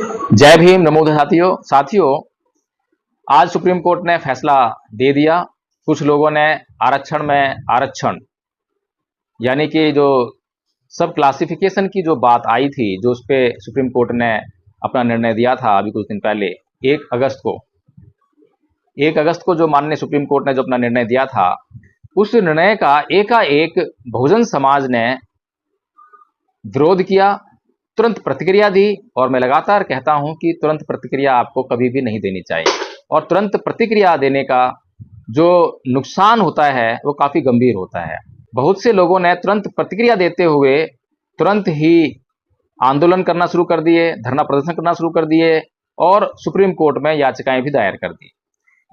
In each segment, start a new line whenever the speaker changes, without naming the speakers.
जय भीम, नमो साथियों। आज सुप्रीम कोर्ट ने फैसला दे दिया। कुछ लोगों ने आरक्षण में आरक्षण यानी कि जो सब क्लासिफिकेशन की जो बात आई थी, जो उस पे सुप्रीम कोर्ट ने अपना निर्णय दिया था अभी कुछ दिन पहले 1 अगस्त को 1 अगस्त को जो माननीय सुप्रीम कोर्ट ने जो अपना निर्णय दिया था, उस निर्णय का एकाएक बहुजन समाज ने विरोध किया, तुरंत प्रतिक्रिया दी। और मैं लगातार कहता हूं कि तुरंत प्रतिक्रिया आपको कभी भी नहीं देनी चाहिए, और तुरंत प्रतिक्रिया देने का जो नुकसान होता है वो काफी गंभीर होता है। बहुत से लोगों ने तुरंत प्रतिक्रिया देते हुए तुरंत ही आंदोलन करना शुरू कर दिए, धरना प्रदर्शन करना शुरू कर दिए और सुप्रीम कोर्ट में याचिकाएं भी दायर कर दी।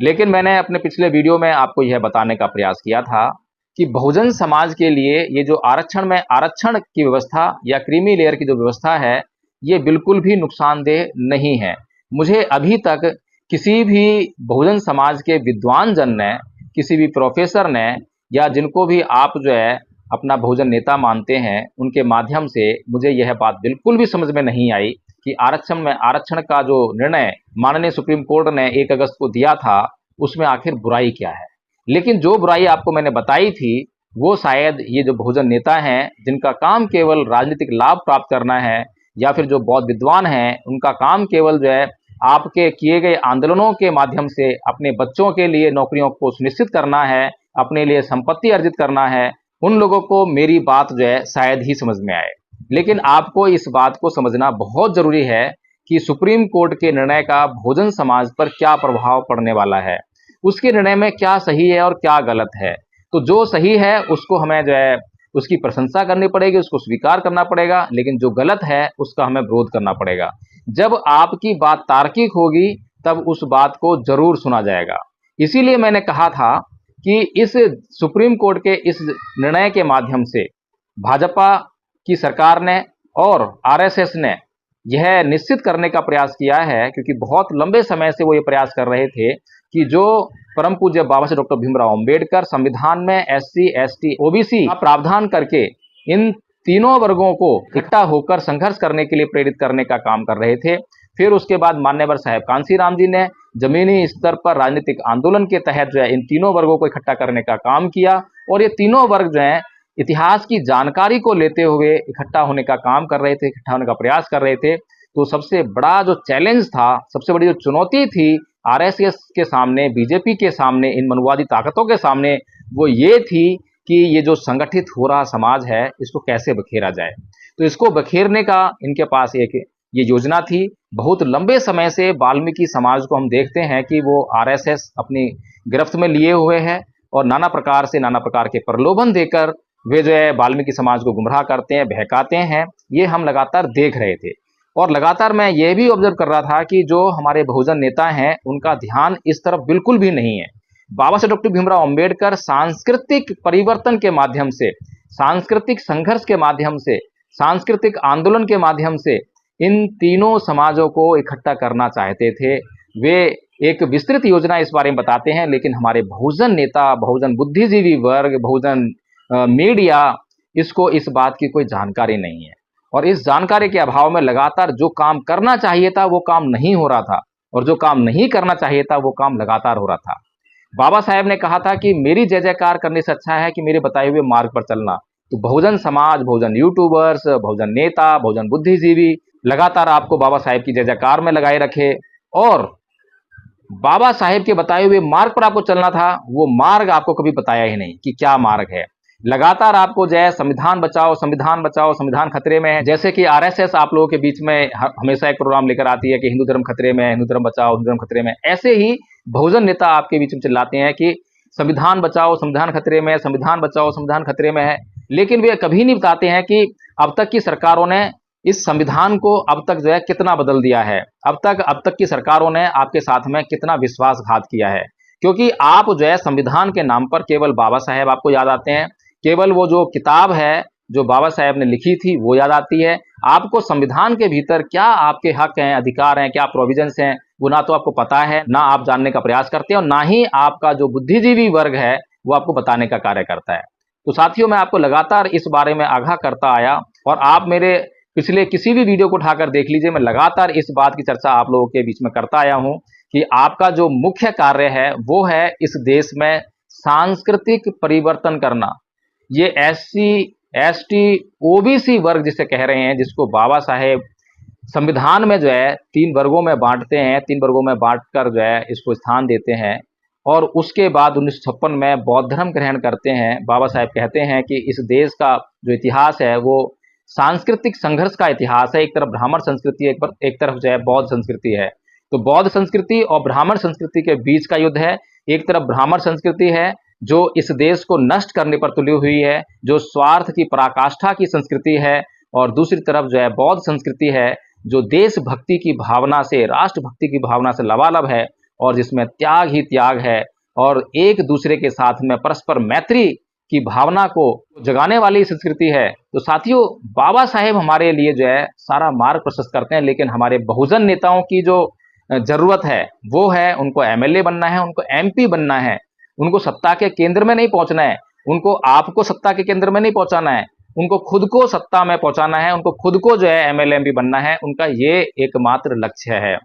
लेकिन मैंने अपने पिछले वीडियो में आपको यह बताने का प्रयास किया था कि बहुजन समाज के लिए ये जो आरक्षण में आरक्षण की व्यवस्था या क्रीमी लेयर की जो व्यवस्था है, ये बिल्कुल भी नुकसानदेह नहीं है। मुझे अभी तक किसी भी बहुजन समाज के विद्वान जन ने, किसी भी प्रोफेसर ने, या जिनको भी आप जो है अपना बहुजन नेता मानते हैं, उनके माध्यम से मुझे यह बात बिल्कुल भी समझ में नहीं आई कि आरक्षण में आरक्षण का जो निर्णय माननीय सुप्रीम कोर्ट ने 1 अगस्त को दिया था, उसमें आखिर बुराई क्या है। लेकिन जो बुराई आपको मैंने बताई थी, वो शायद ये जो बहुजन नेता हैं, जिनका काम केवल राजनीतिक लाभ प्राप्त करना है, या फिर जो बौद्ध विद्वान हैं, उनका काम केवल जो है आपके किए गए आंदोलनों के माध्यम से अपने बच्चों के लिए नौकरियों को सुनिश्चित करना है, अपने लिए संपत्ति अर्जित करना है, उन लोगों को मेरी बात जो है शायद ही समझ में आए। लेकिन आपको इस बात को समझना बहुत जरूरी है कि सुप्रीम कोर्ट के निर्णय का बहुजन समाज पर क्या प्रभाव पड़ने वाला है, उसके निर्णय में क्या सही है और क्या गलत है। तो जो सही है उसको हमें जो है उसकी प्रशंसा करनी पड़ेगी, उसको स्वीकार करना पड़ेगा, लेकिन जो गलत है उसका हमें विरोध करना पड़ेगा। जब आपकी बात तार्किक होगी तब उस बात को जरूर सुना जाएगा। इसीलिए मैंने कहा था कि इस सुप्रीम कोर्ट के इस निर्णय के माध्यम से भाजपा की सरकार ने और आरएसएस ने यह निश्चित करने का प्रयास किया है, क्योंकि बहुत लंबे समय से वो ये प्रयास कर रहे थे कि जो परम पूज्य बाबा साहेब डॉक्टर भीमराव अंबेडकर संविधान में एससी, एसटी, ओबीसी का प्रावधान करके इन तीनों वर्गों को इकट्ठा होकर संघर्ष करने के लिए प्रेरित करने का काम कर रहे थे। फिर उसके बाद मान्यवर साहेब कांशीराम जी ने जमीनी स्तर पर राजनीतिक आंदोलन के तहत जो है इन तीनों वर्गों को इकट्ठा करने का काम किया, और ये तीनों वर्ग जो है इतिहास की जानकारी को लेते हुए इकट्ठा होने का काम कर रहे थे, इकट्ठा होने का प्रयास कर रहे थे। तो सबसे बड़ा जो चैलेंज था, सबसे बड़ी जो चुनौती थी आरएसएस के सामने, बीजेपी के सामने, इन मनुवादी ताकतों के सामने, वो ये थी कि ये जो संगठित हो रहा समाज है, इसको कैसे बखेरा जाए। तो इसको बखेरने का इनके पास एक ये योजना थी। बहुत लंबे समय से वाल्मीकि समाज को हम देखते हैं कि वो आरएसएस अपनी गिरफ्त में लिए हुए है, और नाना प्रकार से नाना प्रकार के प्रलोभन देकर वे जो है वाल्मीकि समाज को गुमराह करते हैं, बहकाते हैं। ये हम लगातार देख रहे थे, और लगातार मैं ये भी ऑब्जर्व कर रहा था कि जो हमारे बहुजन नेता हैं, उनका ध्यान इस तरफ बिल्कुल भी नहीं है। बाबा साहेब डॉक्टर भीमराव अंबेडकर सांस्कृतिक परिवर्तन के माध्यम से, सांस्कृतिक संघर्ष के माध्यम से, सांस्कृतिक आंदोलन के माध्यम से इन तीनों समाजों को इकट्ठा करना चाहते थे। वे एक विस्तृत योजना इस बारे में बताते हैं, लेकिन हमारे बहुजन नेता, बहुजन बुद्धिजीवी वर्ग, बहुजन मीडिया, इसको इस बात की कोई जानकारी नहीं है। और इस जानकारी के अभाव में लगातार जो काम करना चाहिए था वो काम नहीं हो रहा था, और जो काम नहीं करना चाहिए था वो काम लगातार हो रहा था। बाबा साहेब ने कहा था कि मेरी जय जयकार करने से अच्छा है कि मेरे बताए हुए मार्ग पर चलना। तो बहुजन समाज, बहुजन यूट्यूबर्स, बहुजन नेता, बहुजन बुद्धिजीवी लगातार आपको बाबा साहेब की जय जयकार में लगाए रखे, और बाबा साहेब के बताए हुए मार्ग पर आपको चलना था, वो मार्ग आपको कभी बताया ही नहीं कि क्या मार्ग है। लगातार आपको जो है संविधान बचाओ, संविधान बचाओ, संविधान खतरे में है। जैसे कि आरएसएस आप लोगों के बीच में हमेशा एक प्रोग्राम लेकर आती है कि हिंदू धर्म खतरे में है, हिंदू धर्म बचाओ, हिंदू धर्म खतरे में। ऐसे ही बहुजन नेता आपके बीच में चिल्लाते हैं कि संविधान बचाओ, संविधान खतरे में है, संविधान बचाओ, संविधान खतरे में है। लेकिन वे कभी नहीं बताते हैं कि अब तक की सरकारों ने इस संविधान को अब तक जो है कितना बदल दिया है, अब तक की सरकारों ने आपके साथ में कितना विश्वासघात किया है। क्योंकि आप जो है संविधान के नाम पर केवल बाबा साहेब आपको याद आते हैं, केवल वो जो किताब है जो बाबा साहेब ने लिखी थी वो याद आती है। आपको संविधान के भीतर क्या आपके हक हैं, अधिकार हैं, क्या प्रोविजंस हैं, वो ना तो आपको पता है, ना आप जानने का प्रयास करते हैं, और ना ही आपका जो बुद्धिजीवी वर्ग है वो आपको बताने का कार्य करता है। तो साथियों, मैं आपको लगातार इस बारे में आगाह करता आया, और आप मेरे पिछले किसी भी वीडियो को उठाकर देख लीजिए, मैं लगातार इस बात की चर्चा आप लोगों के बीच में करता आया हूं कि आपका जो मुख्य कार्य है वो है इस देश में सांस्कृतिक परिवर्तन करना। ये SC ST OBC वर्ग जिसे कह रहे हैं, जिसको बाबा साहेब संविधान में जो है 3 वर्गों में बांटते हैं, 3 वर्गों में बांटकर जो है इसको स्थान देते हैं, और उसके बाद 1956 में बौद्ध धर्म ग्रहण करते हैं। बाबा साहेब कहते हैं कि इस देश का जो इतिहास है वो सांस्कृतिक संघर्ष का इतिहास है। एक तरफ ब्राह्मण संस्कृति, एक तरफ जो है बौद्ध संस्कृति है। तो बौद्ध संस्कृति और ब्राह्मण संस्कृति के बीच का युद्ध है। एक तरफ ब्राह्मण संस्कृति है जो इस देश को नष्ट करने पर तुली हुई है, जो स्वार्थ की पराकाष्ठा की संस्कृति है, और दूसरी तरफ जो है बौद्ध संस्कृति है जो देशभक्ति की भावना से, राष्ट्रभक्ति की भावना से लबालब है, और जिसमें त्याग ही त्याग है और एक दूसरे के साथ में परस्पर मैत्री की भावना को जगाने वाली संस्कृति है। तो साथियों, बाबा साहेब हमारे लिए जो है सारा मार्ग प्रशस्त करते हैं, लेकिन हमारे बहुजन नेताओं की जो जरूरत है वो है उनको MLA बनना है, उनको MP बनना है, उनको सत्ता के केंद्र में नहीं पहुंचना है, उनको आपको सत्ता के केंद्र में नहीं पहुंचाना है, उनको खुद को सत्ता में पहुंचाना है, उनको खुद को जो है MLA MP बनना है। उनका ये एकमात्र लक्ष्य है।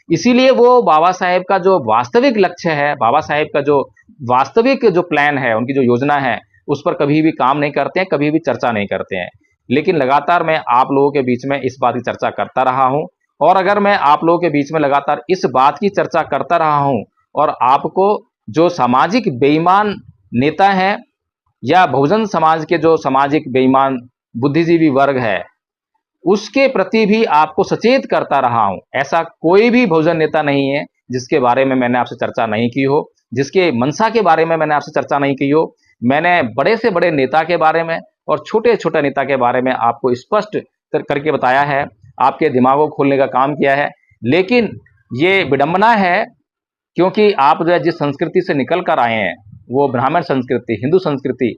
इसीलिए वो बाबा साहेब का जो वास्तविक लक्ष्य है, बाबा साहेब का जो वास्तविक जो प्लान है, उनकी जो योजना है, उस पर कभी भी काम नहीं करते हैं, कभी भी चर्चा नहीं करते हैं। लेकिन लगातार मैं आप लोगों के बीच में इस बात की चर्चा करता रहा हूं, और अगर मैं आप लोगों के बीच में लगातार इस बात की चर्चा करता रहा हूं और आपको जो सामाजिक बेईमान नेता हैं या बहुजन समाज के जो सामाजिक बेईमान बुद्धिजीवी वर्ग है, उसके प्रति भी आपको सचेत करता रहा हूं, ऐसा कोई भी बहुजन नेता नहीं है जिसके बारे में मैंने आपसे चर्चा नहीं की हो, जिसके मंशा के बारे में मैंने आपसे चर्चा नहीं की हो। मैंने बड़े से बड़े नेता के बारे में और छोटे छोटे नेता के बारे में आपको स्पष्ट करके बताया है, आपके दिमागों को खोलने का काम किया है। लेकिन ये विडंबना है, क्योंकि आप जो है जिस संस्कृति से निकल कर आए हैं, वो ब्राह्मण संस्कृति, हिंदू संस्कृति,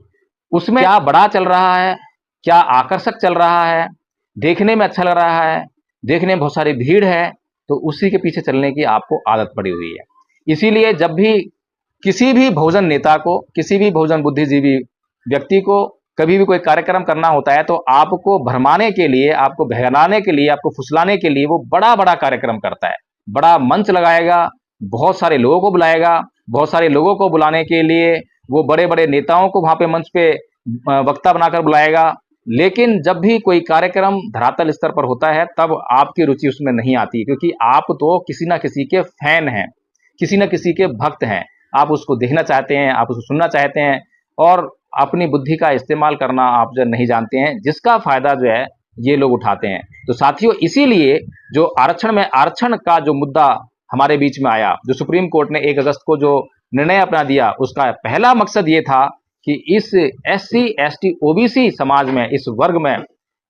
उसमें क्या बड़ा चल रहा है, क्या आकर्षक चल रहा है, देखने में अच्छा लग रहा है, देखने में बहुत सारी भीड़ है, तो उसी के पीछे चलने की आपको आदत पड़ी हुई है। इसीलिए जब भी किसी भी बहुजन नेता को, किसी भी बहुजन बुद्धिजीवी व्यक्ति को कभी भी कोई कार्यक्रम करना होता है, तो आपको भरमाने के लिए, आपको बहलाने के लिए, आपको फुसलाने के लिए वो बड़ा बड़ा कार्यक्रम करता है, बड़ा मंच लगाएगा, बहुत सारे लोगों को बुलाएगा, बहुत सारे लोगों को बुलाने के लिए वो बड़े बड़े नेताओं को वहां पे मंच पे वक्ता बनाकर बुलाएगा। लेकिन जब भी कोई कार्यक्रम धरातल स्तर पर होता है, तब आपकी रुचि उसमें नहीं आती, क्योंकि आप तो किसी ना किसी के फैन हैं, किसी न किसी के भक्त हैं। आप उसको देखना चाहते हैं, आप उसको सुनना चाहते हैं, और अपनी बुद्धि का इस्तेमाल करना आप जो नहीं जानते हैं, जिसका फायदा जो है ये लोग उठाते हैं। तो साथियों, इसीलिए जो आरक्षण में आरक्षण का जो मुद्दा हमारे बीच में आया, जो सुप्रीम कोर्ट ने 1 अगस्त को जो निर्णय अपना दिया, उसका पहला मकसद ये था कि इस SC ST OBC समाज में, इस वर्ग में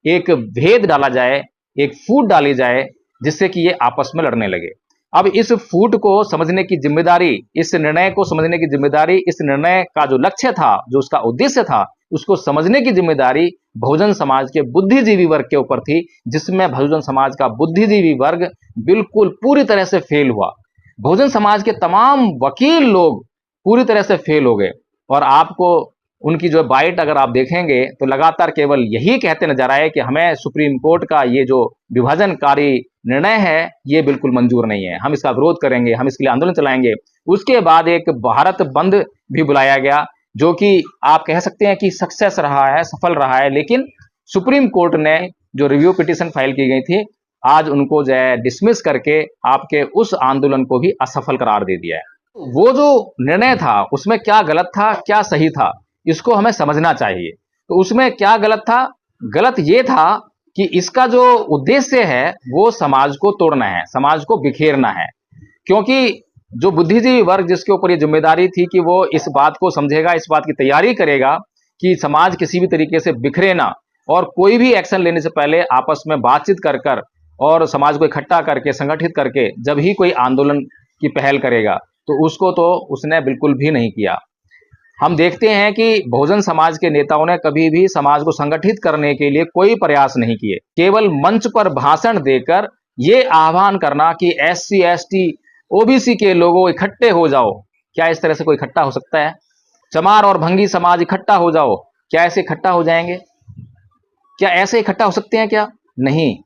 एक भेद डाला जाए, एक फूट डाली जाए, जिससे कि ये आपस में लड़ने लगे। अब इस फूट को समझने की जिम्मेदारी, इस निर्णय को समझने की जिम्मेदारी, इस निर्णय का जो लक्ष्य था, जो उसका उद्देश्य था, उसको समझने की जिम्मेदारी बहुजन समाज के बुद्धिजीवी वर्ग के ऊपर थी, जिसमें बहुजन समाज का बुद्धिजीवी वर्ग बिल्कुल पूरी तरह से फेल हुआ। बहुजन समाज के तमाम वकील लोग पूरी तरह से फेल हो गए, और आपको उनकी जो बाइट अगर आप देखेंगे तो लगातार केवल यही कहते नजर आए कि हमें सुप्रीम कोर्ट का ये जो विभाजनकारी निर्णय है ये बिल्कुल मंजूर नहीं है, हम इसका विरोध करेंगे, हम इसके लिए आंदोलन चलाएंगे। उसके बाद एक भारत बंद भी बुलाया गया, जो कि आप कह सकते हैं कि सक्सेस रहा है, सफल रहा है। लेकिन सुप्रीम कोर्ट ने जो रिव्यू पिटीशन फाइल की गई थी, आज उनको जो है डिसमिस करके आपके उस आंदोलन को भी असफल करार दे दिया है। वो जो निर्णय था उसमें क्या गलत था, क्या सही था, इसको हमें समझना चाहिए। तो उसमें क्या गलत था? गलत ये था कि इसका जो उद्देश्य है वो समाज को तोड़ना है, समाज को बिखेरना है। क्योंकि जो बुद्धिजीवी वर्ग जिसके ऊपर ये जिम्मेदारी थी कि वो इस बात को समझेगा, इस बात की तैयारी करेगा कि समाज किसी भी तरीके से बिखरे ना, और कोई भी एक्शन लेने से पहले आपस में बातचीत कर कर और समाज को इकट्ठा करके, संगठित करके जब ही कोई आंदोलन की पहल करेगा, तो उसको तो उसने बिल्कुल भी नहीं किया। हम देखते हैं कि बहुजन समाज के नेताओं ने कभी भी समाज को संगठित करने के लिए कोई प्रयास नहीं किए। केवल मंच पर भाषण देकर ये आह्वान करना कि SC ST OBC के लोगों इकट्ठे हो जाओ, क्या इस तरह से कोई इकट्ठा हो सकता है? चमार और भंगी समाज इकट्ठा हो जाओ, क्या ऐसे इकट्ठा हो जाएंगे? क्या ऐसे इकट्ठा हो सकते हैं क्या? नहीं,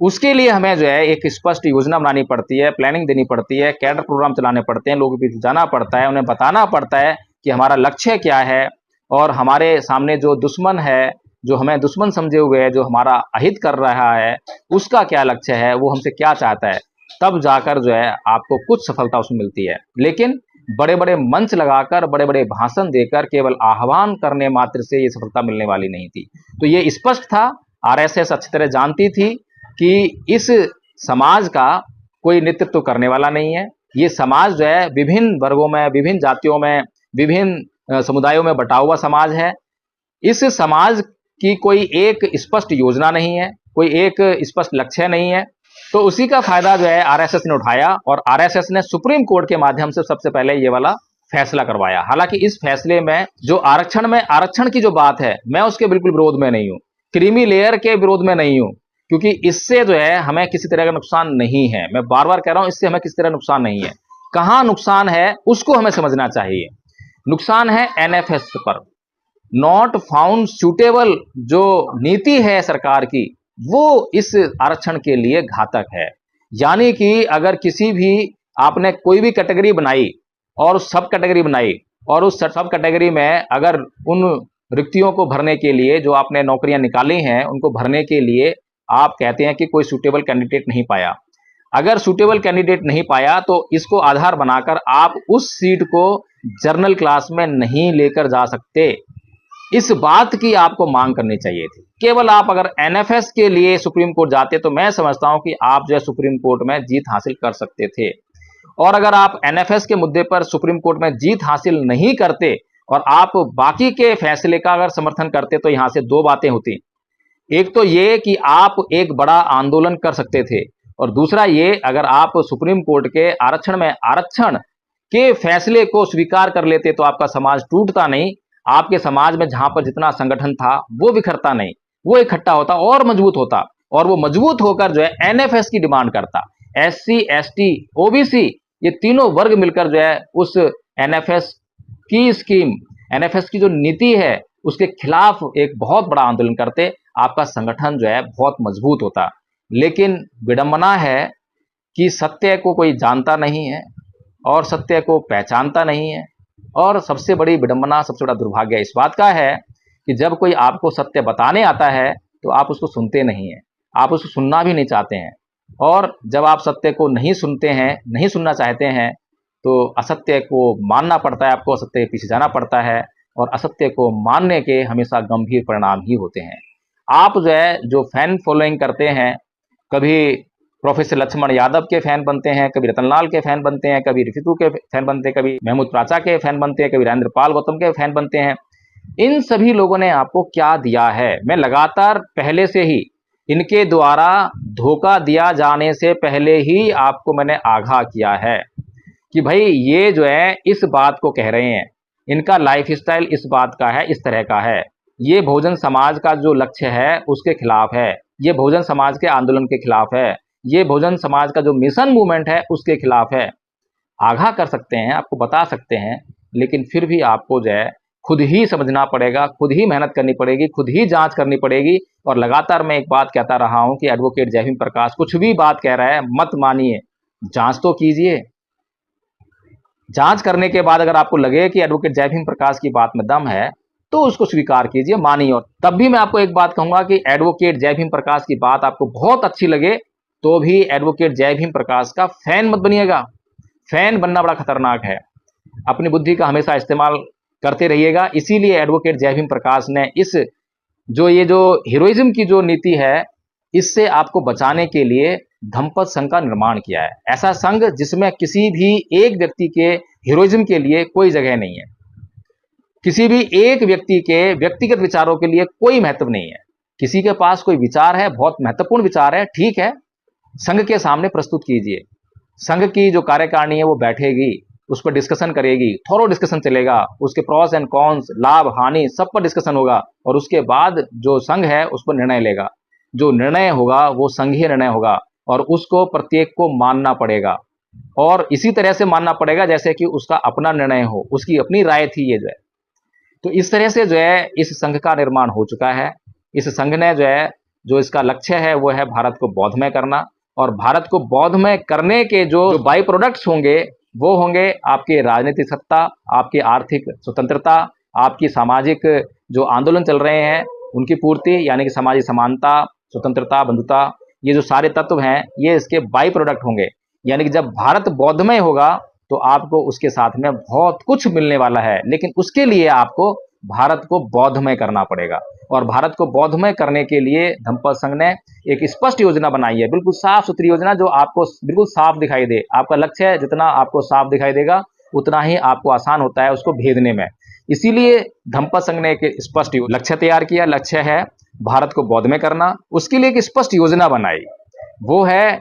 उसके लिए हमें जो है एक स्पष्ट योजना बनानी पड़ती है, प्लानिंग देनी पड़ती है, कैडर प्रोग्राम चलाने पड़ते हैं, लोगों के बीच जाना पड़ता है, उन्हें बताना पड़ता है कि हमारा लक्ष्य क्या है और हमारे सामने जो दुश्मन है, जो हमें दुश्मन समझे हुए है, जो हमारा अहित कर रहा है, उसका क्या लक्ष्य है, वो हमसे क्या चाहता है। तब जाकर जो है आपको कुछ सफलता उसमें मिलती है। लेकिन बड़े बड़े मंच लगाकर, बड़े बड़े भाषण देकर, केवल आह्वान करने मात्र से ये सफलता मिलने वाली नहीं थी। तो ये स्पष्ट था, आरएसएस अच्छी तरह जानती थी कि इस समाज का कोई नेतृत्व करने वाला नहीं है। ये समाज जो है विभिन्न वर्गों में, विभिन्न जातियों में, विभिन्न समुदायों में बटा हुआ समाज है। इस समाज की कोई एक स्पष्ट योजना नहीं है, कोई एक स्पष्ट लक्ष्य नहीं है। तो उसी का फायदा जो है आरएसएस ने उठाया और आरएसएस ने सुप्रीम कोर्ट के माध्यम से सबसे पहले ये वाला फैसला करवाया। हालांकि इस फैसले में जो आरक्षण की जो बात है, मैं उसके बिल्कुल विरोध में नहीं हूं, क्रीमी लेयर के विरोध में नहीं हूं, क्योंकि इससे जो है हमें किसी तरह का नुकसान नहीं है। मैं बार बार कह रहा हूं, इससे हमें किसी तरह नुकसान नहीं है। कहां नुकसान है उसको हमें समझना चाहिए। नुकसान है एनएफएस पर, नॉट फाउंड सूटेबल जो नीति है सरकार की, वो इस आरक्षण के लिए घातक है। यानी कि अगर किसी भी आपने कोई भी कैटेगरी बनाई और सब कैटेगरी बनाई और उस सब कैटेगरी में अगर उन रिक्तियों को भरने के लिए जो आपने नौकरियां निकाली हैं उनको भरने के लिए आप कहते हैं कि कोई सूटेबल कैंडिडेट नहीं पाया, अगर सूटेबल कैंडिडेट नहीं पाया तो इसको आधार बनाकर आप उस सीट को जनरल क्लास में नहीं लेकर जा सकते। इस बात की आपको मांग करनी चाहिए थी। केवल आप अगर एनएफएस के लिए सुप्रीम कोर्ट जाते तो मैं समझता हूं कि आप जो है सुप्रीम कोर्ट में जीत हासिल कर सकते थे। और अगर आप एनएफएस के मुद्दे पर सुप्रीम कोर्ट में जीत हासिल नहीं करते और आप बाकी के फैसले का अगर समर्थन करते तो यहां से दो बातें होती। एक तो ये कि आप एक बड़ा आंदोलन कर सकते थे और दूसरा ये, अगर आप सुप्रीम कोर्ट के आरक्षण के फैसले को स्वीकार कर लेते तो आपका समाज टूटता नहीं, आपके समाज में जहां पर जितना संगठन था वो बिखरता नहीं, वो इकट्ठा होता और मजबूत होता और वो मजबूत होकर जो है एनएफएस की डिमांड करता। एससी, एसटी, ओबीसी ये तीनों वर्ग मिलकर जो है उस एनएफएस की स्कीम, एनएफएस की जो नीति है उसके खिलाफ एक बहुत बड़ा आंदोलन करते, आपका संगठन जो है बहुत मजबूत होता। लेकिन विडंबना है कि सत्य को कोई जानता नहीं है और सत्य को पहचानता नहीं है। और सबसे बड़ी विडंबना, सबसे बड़ा दुर्भाग्य इस बात का है कि जब कोई आपको सत्य बताने आता है तो आप उसको सुनते नहीं हैं, आप उसको सुनना भी नहीं चाहते हैं। और जब आप सत्य को नहीं सुनते हैं, नहीं सुनना चाहते हैं, तो असत्य को मानना पड़ता है, आपको असत्य के पीछे जाना पड़ता है और असत्य को मानने के हमेशा गंभीर परिणाम ही होते हैं। आप जो है जो फैन फॉलोइंग करते हैं, कभी प्रोफेसर लक्ष्मण यादव के फैन बनते हैं, कभी रतनलाल के फैन बनते हैं, कभी रिफितू के फैन बनते हैं, कभी महमूद प्राचा के फैन बनते हैं, कभी राजेंद्र पाल गौतम के फैन बनते हैं। इन सभी लोगों ने आपको क्या दिया है? मैं लगातार पहले से ही इनके द्वारा धोखा दिया जाने से पहले ही आपको मैंने आगाह किया है कि भाई ये जो है इस बात को कह रहे हैं, इनका लाइफस्टाइल इस बात का है, इस तरह का है, ये बहुजन समाज का जो लक्ष्य है उसके खिलाफ है, ये बहुजन समाज के आंदोलन के खिलाफ है, ये बहुजन समाज का जो मिशन मूवमेंट है उसके खिलाफ है। आगाह कर सकते हैं, आपको बता सकते हैं, लेकिन फिर भी आपको जो है खुद ही समझना पड़ेगा, खुद ही मेहनत करनी पड़ेगी, खुद ही जांच करनी पड़ेगी। और लगातार मैं एक बात कहता रहा हूं कि एडवोकेट जय भीम प्रकाश कुछ भी बात कह रहा है मत मानिए, जांच तो कीजिए। जांच करने के बाद अगर आपको लगे कि एडवोकेट जय भीम प्रकाश की बात में दम है तो उसको स्वीकार कीजिए, मानिए। और तब भी मैं आपको एक बात कहूंगा कि एडवोकेट जय भीम प्रकाश की बात आपको बहुत अच्छी लगे तो भी एडवोकेट जय भीम प्रकाश का फैन मत बनिएगा। फैन बनना बड़ा खतरनाक है। अपनी बुद्धि का हमेशा इस्तेमाल करते रहिएगा। इसीलिए एडवोकेट जय भीम प्रकाश ने इस जो हीरोइज्म की जो नीति है, इससे आपको बचाने के लिए धम्मपद संघ का निर्माण किया है। ऐसा संघ जिसमें किसी भी एक व्यक्ति के हीरोइज्म के लिए कोई जगह नहीं है, किसी भी एक व्यक्ति के व्यक्तिगत विचारों के लिए कोई महत्व नहीं है। किसी के पास कोई विचार है, बहुत महत्वपूर्ण विचार है, ठीक है, संघ के सामने प्रस्तुत कीजिए। संघ की जो कार्यकारिणी है वो बैठेगी, उस पर डिस्कशन करेगी, थोरो डिस्कशन चलेगा, उसके प्रॉस एंड कॉन्स, लाभ हानि सब पर डिस्कशन होगा और उसके बाद जो संघ है उस पर निर्णय लेगा। जो निर्णय होगा वो संघीय निर्णय होगा और उसको प्रत्येक को मानना पड़ेगा और इसी तरह से मानना पड़ेगा जैसे कि उसका अपना निर्णय हो, उसकी अपनी राय थी ये जो है। तो इस तरह से जो है इस संघ का निर्माण हो चुका है। इस संघ ने जो है जो इसका लक्ष्य है वो है भारत को बौद्धमय करना। और भारत को बौद्धमय करने के जो बाई प्रोडक्ट्स होंगे वो होंगे आपकी राजनीतिक सत्ता, आपकी आर्थिक स्वतंत्रता, आपकी सामाजिक जो आंदोलन चल रहे हैं उनकी पूर्ति, यानी कि सामाजिक समानता, स्वतंत्रता, बंधुता, ये जो सारे तत्व हैं ये इसके बाई प्रोडक्ट होंगे। यानी कि जब भारत बौद्धमय होगा तो आपको उसके साथ में बहुत कुछ मिलने वाला है, लेकिन उसके लिए आपको भारत को बौद्धमय करना पड़ेगा। और भारत को बौद्धमय करने के लिए धम्मपद संघ ने एक स्पष्ट योजना बनाई है, बिल्कुल साफ सुथरी योजना, जो आपको बिल्कुल साफ दिखाई दे। आपका लक्ष्य है, जितना आपको साफ दिखाई देगा उतना ही आपको आसान होता है उसको भेदने में। इसीलिए धम्मपद संघ ने एक स्पष्ट लक्ष्य तैयार किया। लक्ष्य है भारत को बौद्धमय करना। उसके लिए एक स्पष्ट योजना बनाई, वो है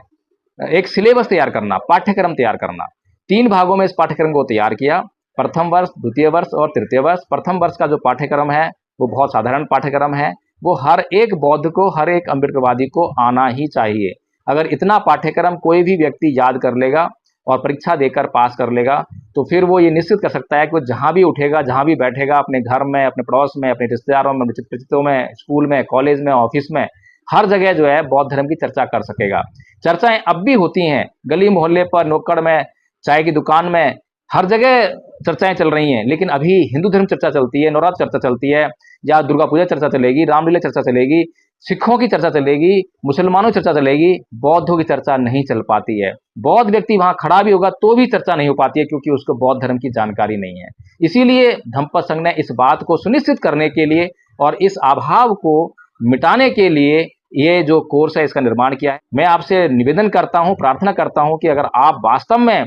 एक सिलेबस तैयार करना, पाठ्यक्रम तैयार करना। 3 भागों में इस पाठ्यक्रम को तैयार किया, प्रथम वर्ष, द्वितीय वर्ष और तृतीय वर्ष। प्रथम वर्ष का जो पाठ्यक्रम है वो बहुत साधारण पाठ्यक्रम है, वो हर एक बौद्ध को, हर एक अम्बेडकरवादी को आना ही चाहिए। अगर इतना पाठ्यक्रम कोई भी व्यक्ति याद कर लेगा और परीक्षा देकर पास कर लेगा तो फिर वो ये निश्चित कर सकता है कि वो जहाँ भी उठेगा, जहाँ भी बैठेगा, अपने घर में, अपने पड़ोस में, अपने रिश्तेदारों में, परिचितों में, स्कूल में, कॉलेज में, ऑफिस में, हर जगह जो है बौद्ध धर्म की चर्चा कर सकेगा। चर्चाएं अब भी होती हैं, गली मोहल्ले पर, नुक्कड़ में, चाय की दुकान में, हर जगह चर्चाएं चल रही हैं। लेकिन अभी हिंदू धर्म चर्चा चलती है, नवरात्र चर्चा चलती है, या दुर्गा पूजा चर्चा चलेगी, रामलीला चर्चा चलेगी, सिखों की चर्चा चलेगी, मुसलमानों की चर्चा चलेगी, बौद्धों की चर्चा नहीं चल पाती है। बौद्ध व्यक्ति वहां खड़ा भी होगा तो भी चर्चा नहीं हो पाती है, क्योंकि उसको बौद्ध धर्म की जानकारी नहीं है। इसीलिए धम्मपद संघ ने इस बात को सुनिश्चित करने के लिए और इस अभाव को मिटाने के लिए ये जो कोर्स है इसका निर्माण किया है। मैं आपसे निवेदन करता हूं, प्रार्थना करता हूं कि अगर आप वास्तव में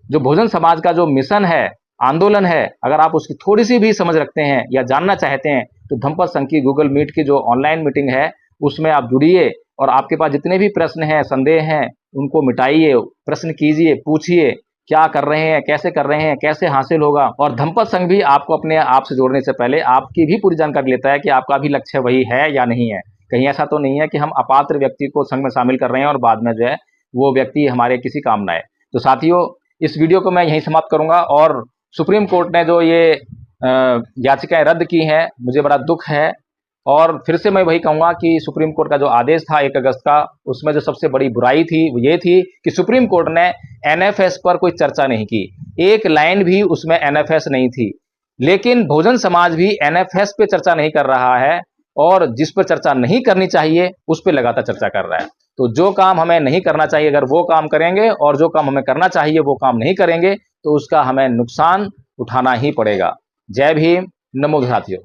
जो बहुजन समाज का जो मिशन है, आंदोलन है, अगर आप उसकी थोड़ी सी भी समझ रखते हैं या जानना चाहते हैं तो धम्मपद संघ की गूगल मीट की जो ऑनलाइन मीटिंग है उसमें आप जुड़िए और आपके पास जितने भी प्रश्न हैं, संदेह हैं, उनको मिटाइए, प्रश्न कीजिए, पूछिए क्या कर रहे हैं, कैसे कर रहे हैं, कैसे हासिल होगा। और धम्मपद संघ भी आपको अपने आप से जोड़ने से पहले आपकी भी पूरी जानकारी लेता है कि आपका भी लक्ष्य वही है या नहीं है। कहीं ऐसा तो नहीं है कि हम अपात्र व्यक्ति को संघ में शामिल कर रहे हैं और बाद में जो है वो व्यक्ति हमारे किसी काम ना आए। तो साथियों, इस वीडियो को मैं यहीं समाप्त करूंगा। और सुप्रीम कोर्ट ने जो ये याचिकाएं रद्द की हैं, मुझे बड़ा दुख है। और फिर से मैं वही कहूंगा कि सुप्रीम कोर्ट का जो आदेश था 1 अगस्त का, उसमें जो सबसे बड़ी बुराई थी वो ये थी कि सुप्रीम कोर्ट ने एनएफएस पर कोई चर्चा नहीं की, एक लाइन भी उसमें एनएफएस नहीं थी। लेकिन बहुजन समाज भी एनएफएस पे चर्चा नहीं कर रहा है और जिस पर चर्चा नहीं करनी चाहिए उस पर लगातार चर्चा कर रहा है। तो जो काम हमें नहीं करना चाहिए अगर वो काम करेंगे और जो काम हमें करना चाहिए वो काम नहीं करेंगे तो उसका हमें नुकसान उठाना ही पड़ेगा। जय भीम, नमो साथियों।